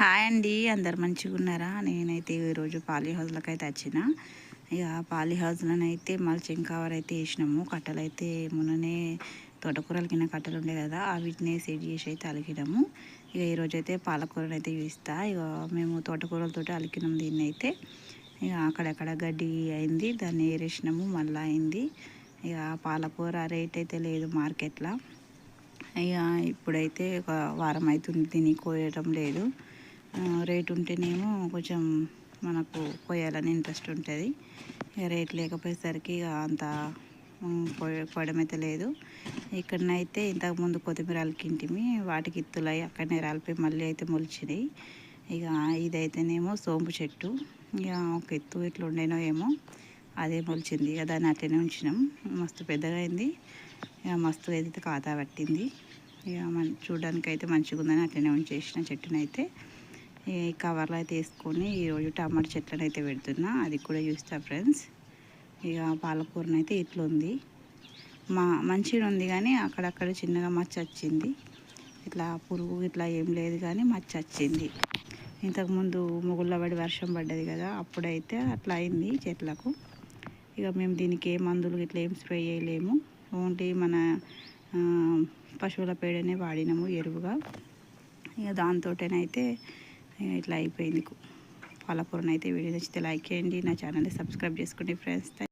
Hi అండి, అందరు మంచిగా ఉన్నారా? నేనైతే ఈరోజు పాలీ హౌస్లోకి అయితే వచ్చిన. ఇక పాలీ హౌస్లోనే అయితే మల్చింగ్ కవర్ అయితే వేసినాము. కట్టలు అయితే మొన్ననే తోటకూరలు కింద కట్టలు ఉండే కదా, వీటిని సెట్ చేసి అయితే అలికినాము. ఇక ఈరోజు అయితే పాలకూరని అయితే చూస్తా. ఇక మేము తోటకూరలతో అలికినాము దీన్ని అయితే. ఇక అక్కడక్కడ గడ్డి అయింది, దాన్ని ఏరేసినాము, మళ్ళీ అయింది. ఇక పాలకూర రేట్ అయితే లేదు మార్కెట్లో. ఇక ఇప్పుడైతే ఒక వారం అవుతుంది తిని కోయడం లేదు. రేట్ ఉంటేనేమో కొంచెం మనకు కోయాలని ఇంట్రెస్ట్ ఉంటుంది. ఇక రేట్ లేకపోయేసరికి ఇక అంత కోయడం అయితే లేదు. ఇక్కడనైతే ఇంతకుముందు కొత్తిమీర అలికింటిమి, వాటికి ఇత్తులై అక్కడనే రాలిపోయి మళ్ళీ అయితే మొలిచినాయి. ఇక ఇదైతేనేమో సోంపు చెట్టు. ఇక ఒక ఎత్తు ఇట్లా ఉండేనో ఏమో, అదే మొలిచింది. ఇక దాన్ని అట్లనే ఉంచినాం. మస్తు పెద్దగా అయింది. ఇక మస్తు అయితే ఖాతా పట్టింది. ఇక చూడడానికి అయితే మంచిగా ఉందని అట్లనే ఉంచేసిన చెట్టునైతే. ఈ కవర్లో అయితే వేసుకొని ఈరోజు టమాటా చెట్లను అయితే పెడుతున్నా, అది కూడా చూస్తా ఫ్రెండ్స్. ఇక పాలకూరని అయితే ఇట్లా ఉంది, మంచిగా ఉంది కానీ అక్కడక్కడ చిన్నగా మచ్చ వచ్చింది. ఇట్లా పురుగు ఇట్లా ఏం లేదు కానీ మచ్చ వచ్చింది. ఇంతకుముందు మొగుళ్ళ పడి వర్షం పడ్డది కదా, అప్పుడైతే అట్లా అయింది చెట్లకు. ఇక మేము దీనికి ఏ మందులు ఇట్లా ఏం స్ప్రే చేయలేము, ఓన్లీ మన పశువుల పేడనే వాడినాము ఎరువుగా. ఇక దాంతోటైతే ఇట్లా అయిపోయింది. పాలకూరనైతే వీడియో నచ్చితే లైక్ చేయండి, నా ఛానల్ని సబ్స్క్రైబ్ చేసుకోండి ఫ్రెండ్స్.